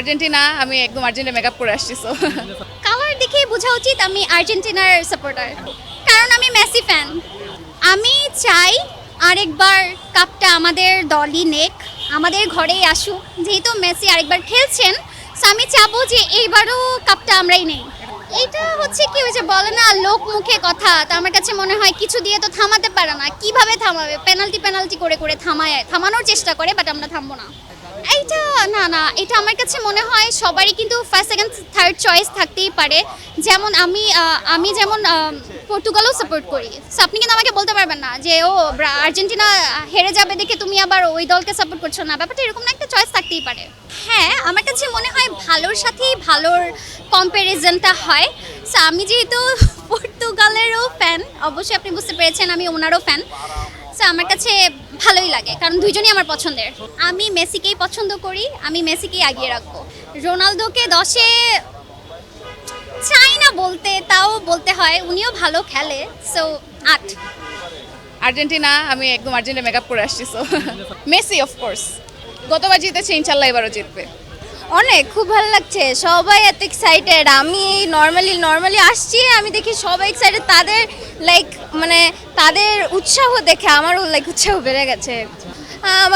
Argentina, আমি একদম Argentina makeup করে আসছি। সো কালার দেখেই বোঝা উচিত আমি আর্জেন্টিনার সাপোর্টার, কারণ আমি মেসি ফ্যান। আমি চাই আরেকবার কাপটা আমাদের দলই নেক, আমাদের ঘরেই আসুক, যেহেতু মেসি আরেকবার খেলছেন। সো আমি চাবো যে এইবারও কাপটা আমরাই নেই। এটা হচ্ছে কি, ওই যে বলে না লোক মুখে কথা, তো আমার কাছে মনে হয় কিছু দিয়ে তো থামাতে পারে না। কিভাবে থামাবে? পেনাল্টি করে করে থামানোর চেষ্টা করে, বাট আমরা থামবো না। এইটা না, এটা আমার কাছে মনে হয় সবারই কিন্তু ফার্স্ট সেকেন্ড থার্ড চয়েস থাকতেই পারে। যেমন আমি যেমন পর্তুগালও সাপোর্ট করি। সো আপনি কিন্তু আমাকে বলতে পারবেন না যে আর্জেন্টিনা হেরে যাবে দেখে তুমি আবার ওই দলকে সাপোর্ট করছো না। ব্যাপারটা এরকম না, একটা চয়েস থাকতেই পারে। হ্যাঁ, আমার কাছে মনে হয় ভালোর সাথেই ভালোর কম্প্যারিজনটা হয়। সো আমি যেহেতু পর্তুগালেরও ফ্যান, অবশ্যই আপনি বুঝতে পেরেছেন আমি ওনারও ফ্যান। সো আমার কাছে ভালোই লাগে, কারণ দুইজনই আমার পছন্দের। আমি মেসিকেই পছন্দ করি, আমি মেসিকেই আগিয়ে রাখবো। রোনালদোকে 10-এ চাই না বলতে, তাও বলতে হয়, উনিও ভালো খেলে। সো 8। আর্জেন্টিনা, আমি একদম আর্জেন্টিনা মেকআপ করে আসছি। সো মেসি অফকোর্স, গতবার জিতেছে, ইনশাল্লাহ এবারও জিতবে। অনেক খুব ভালো লাগছে, সবাই এত এক্সাইটেড। আমি নর্মালি আসছি, আমি দেখি সবাই এক্সাইটেড। তাদের মানে তাদের উৎসাহ দেখে আমারও উৎসাহ বেড়ে গেছে।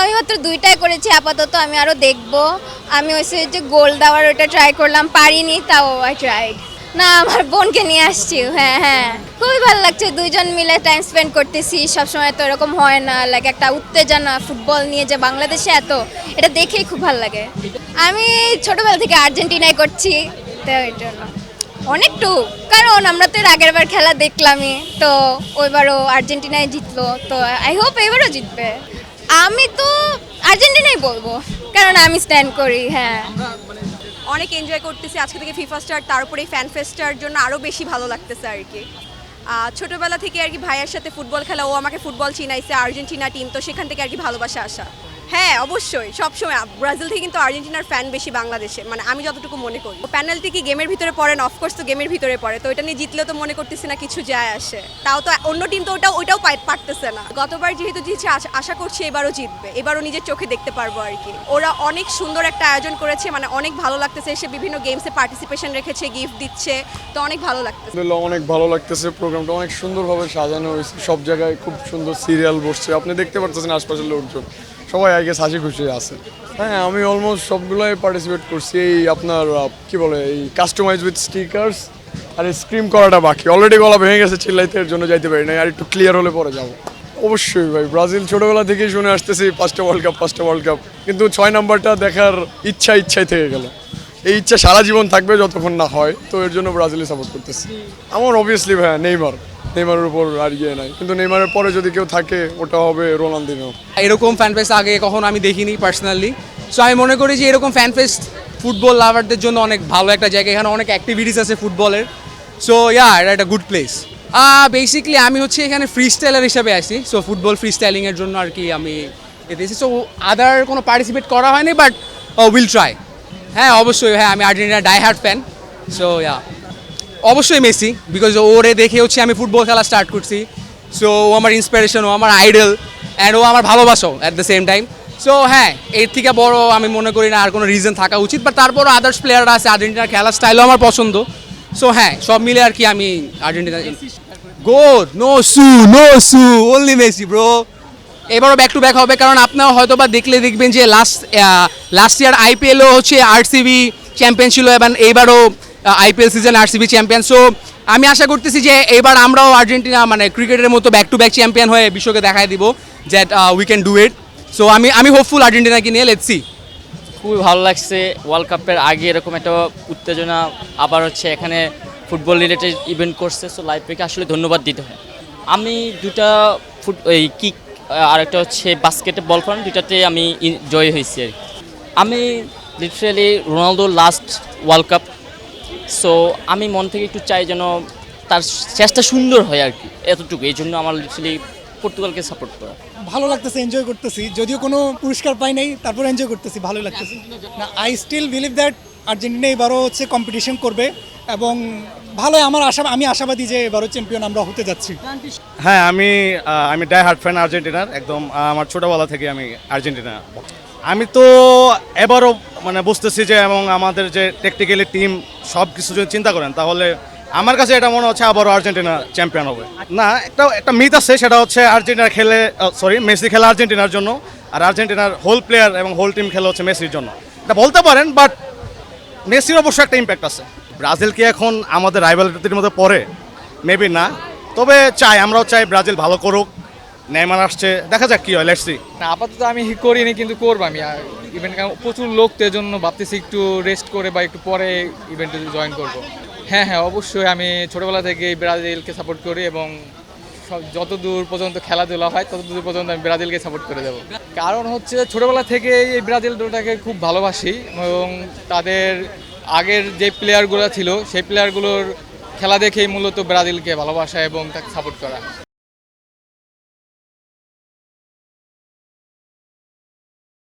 আমি মাত্র 2টাই করেছি আপাতত, আমি আরও দেখবো। আমি হচ্ছে যে গোল দেওয়ার ওটা ট্রাই করলাম, পারিনি, তাও আই ট্রাইড। না, আমার বোনকে নিয়ে আসছি। হ্যাঁ, খুবই ভালো লাগছে, দুইজন মিলে টাইম স্পেন্ড করতেছি। সবসময় তো এরকম হয় না, একটা উত্তেজনা ফুটবল নিয়ে যে বাংলাদেশে এত, এটা দেখেই খুব ভালো লাগে। আমি ছোটবেলা থেকে আর্জেন্টিনাই করছি, তো এর জন্য অনেকটু, কারণ আমরা তো এর আগের বার খেলা দেখলামই, তো ওইবারও আর্জেন্টিনাই জিতলো, তো আই হোপ এবারও জিতবে। আমি তো আর্জেন্টিনাই বলবো, কারণ আমি স্ট্যান্ড করি। হ্যাঁ, অনেক এনজয় করতেছি আজকে থেকে ফিফা স্টার, তার উপরে ফ্যান ফেস্টার জন্য আরও বেশি ভালো লাগতেছে আর কি। ছোটোবেলা থেকে আর কি ভাইয়ের সাথে ফুটবল খেলা, ও আমাকে ফুটবল চিনাইছে, আর্জেন্টিনা টিম, তো সেখান থেকে আর কি ভালোবাসা আসা। হ্যাঁ, অবশ্যই সবসময় ব্রাজিল থেকে কিন্তু আর্জেন্টিনার ফ্যান বেশি বাংলাদেশে, মানে আমি যতটুকু মনে করি। পেনাল্টি কি গেমের ভিতরে পড়ে না? অফকোর্স তো গেমের ভিতরে পড়ে, তো এটা নিয়ে জিতলেও তো মনে করতেছি না কিছু যায় আসে। তাও তো অন্য টিম তো ওইটাও পারতেছে না। গতবার যেহেতু জিতছে, আশা করছি এবারও জিতবে, এবারও নিজের চোখে দেখতে পারবো আর কি। ওরা অনেক সুন্দর একটা আয়োজন করেছে, মানে অনেক ভালো লাগতেছে। এসে বিভিন্ন গেমসে পার্টিসিপেশন রেখেছে, গিফট দিচ্ছে, তো অনেক ভালো লাগতেছে। অনেক ভালো লাগতেছে, প্রোগ্রামটা অনেক সুন্দরভাবে সাজানো হয়েছে, সব জায়গায় খুব সুন্দর সিরিয়াল বসছে, আপনি দেখতে পারতেছেন আশপাশের লোকজন সবাই আগে হাসি খুশি আছে। হ্যাঁ, আমি অলমোস্ট সবগুলোই পার্টিসিপেট করছি। এই আপনার কি বলে, এই কাস্টমাইজ উইথ স্টিকার্স আর স্ক্রিম করাটা বাকি। অলরেডি গলা ভেঙে গেছে চিল্লাইতে, এর জন্য যাইতে পারি না, আর একটু ক্লিয়ার হলে পরে যাবো। অবশ্যই ভাই, ব্রাজিল ছোটোবেলা থেকেই শুনে আসতেছি 5টা ওয়ার্ল্ড কাপ, কিন্তু 6 নাম্বারটা দেখার ইচ্ছাই থেকে গেল। এই ইচ্ছা সারা জীবন থাকবে যতক্ষণ না হয়, তো এর জন্য ব্রাজিলই সাপোর্ট করতেছি। আমার অবভিয়াসলি ভাইয়া নেইমারের উপর আর ইয়ে নাই, কিন্তু নেইমারের পরে যদি কেউ থাকে ওটা হবে রোনালদিনো। এরকম ফ্যান ফেস্ট আগে কখনো আমি দেখিনি পার্সোনালি। সো আমি মনে করি যে এরকম ফ্যান ফেস্ট ফুটবল লাভারদের জন্য অনেক ভালো একটা জায়গা। এখানে অনেক অ্যাক্টিভিটিস আছে ফুটবলের। সো এটা একটা গুড প্লেস। বেসিক্যালি আমি হচ্ছে এখানে ফ্রি স্টাইলার হিসাবে আসি। সো ফুটবল ফ্রি স্টাইলিংয়ের জন্য আর কি আমি এতে এসেছি। সো আদার কোনো পার্টিসিপেট করা হয়নি, বাট উইল ট্রাই। হ্যাঁ, অবশ্যই। হ্যাঁ, আমি Argentina die hard fan. So অবশ্যই মেসি, বিকজ ওরে দেখে হচ্ছে আমি ফুটবল খেলা স্টার্ট করছি। সো ও আমার ইন্সপিরেশন, ও আমার আইডল, অ্যান্ড ও আমার ভালোবাসাও at the same time. So হ্যাঁ, এর থেকে বড় আমি মনে করি না আর কোনো রিজন থাকা উচিত। বাট তারপরও আদার্স প্লেয়াররা আছে, আর্জেন্টিনার খেলার স্টাইলও আমার পছন্দ। সো হ্যাঁ, সব মিলে আর কি আমি আর্জেন্টিনা। গোড নো সু অনলি মেসি ব্রো। এবারও ব্যাক টু ব্যাক হবে, কারণ আপনারা হয়তো বা দেখবেন যে লাস্ট ইয়ার আইপিএলও হচ্ছে আরসিবি চ্যাম্পিয়ন ছিল, এবং এইবারও IPL season RCB champion. So আমি আশা করতেছি যে এবার আমরাও আর্জেন্টিনা মানে ক্রিকেটের মতো ব্যাক টু ব্যাক চ্যাম্পিয়ন হয়ে বিশ্বকে দেখাই দিব that we can do it. So আমি হোপফুল আর্জেন্টিনাকে নিয়ে, লেটস সি। খুবই ভালো লাগছে, ওয়ার্ল্ড কাপের আগে এরকম একটা উত্তেজনা, আবার হচ্ছে এখানে ফুটবল রিলেটেড ইভেন্ট করছে। সো লাইফকে আসলে ধন্যবাদ দিতে হয়। আমি দুটা কিক আর একটা হচ্ছে বাস্কেটবল ফান, দুটাতে আমি জয় হয়েছি আর কি। আমি লিটারেলি রোনালদোর লাস্ট ওয়ার্ল্ড কাপ। সো আমি মন থেকে একটু চাই যেন তার চেষ্টা সুন্দর হয় আর কি, এতটুকু। এই জন্য আমার লিটারেলি পর্তুগালকে সাপোর্ট করা। ভালো লাগতেছে, এনজয় করতেছি, যদিও কোনো পুরস্কার পাই নাই, তারপর এনজয় করতেছি, ভালো লাগতেছে। না, I still believe that Argentina এবারও হচ্ছে কম্পিটিশন করবে, এবং ভালোই আমি আশাবাদী যে এবারও চ্যাম্পিয়ন আমরা হতে যাচ্ছি। হ্যাঁ, আমি ডাই হার্ড ফ্যান আর্জেন্টিনার একদম। আমার ছোটোবেলা থেকে আমি আর্জেন্টিনা। আমি তো এবারও মানে বুঝতেছি যে এবং আমাদের যে টেকনিক্যালি টিম সব কিছু যদি চিন্তা করেন তাহলে আমার কাছে এটা মনে হচ্ছে আবারও আর্জেন্টিনা চ্যাম্পিয়ন হবে। না, একটা মিথ আছে, সেটা হচ্ছে আর্জেন্টিনা খেলে মেসি খেলে আর্জেন্টিনার জন্য, আর আর্জেন্টিনার হোল প্লেয়ার এবং হোল টিম খেলে হচ্ছে মেসির জন্য। এটা বলতে পারেন, বাট মেসির অবশ্যই একটা ইম্প্যাক্ট আছে। ব্রাজিল কি এখন আমাদের রাইভালরিটির মধ্যে পড়ে? মেবি না, তবে আমরাও চাই ব্রাজিল ভালো করুক। নেইমার আসছে, দেখা যাক কি হয়, লেটস সি। না, আপাতত আমি করিনি, কিন্তু করবো আমি। ইভেন্ট প্রচুর লোক, তো এজন্য ভাবতেছি একটু রেস্ট করে বা একটু পরে ইভেন্টে জয়েন করব। হ্যাঁ, অবশ্যই আমি ছোটোবেলা থেকে ব্রাজিলকে সাপোর্ট করি এবং যতদূর পর্যন্ত খেলাধুলা হয় ততদূর পর্যন্ত আমি ব্রাজিলকে সাপোর্ট করে দেবো। কারণ হচ্ছে ছোটোবেলা থেকে এই ব্রাজিল দলটাকে খুব ভালোবাসি এবং তাদের আগের যে প্লেয়ারগুলো ছিল সেই প্লেয়ারগুলোর খেলা দেখেই মূলত ব্রাজিলকে ভালোবাসা এবং তাকে সাপোর্ট করা।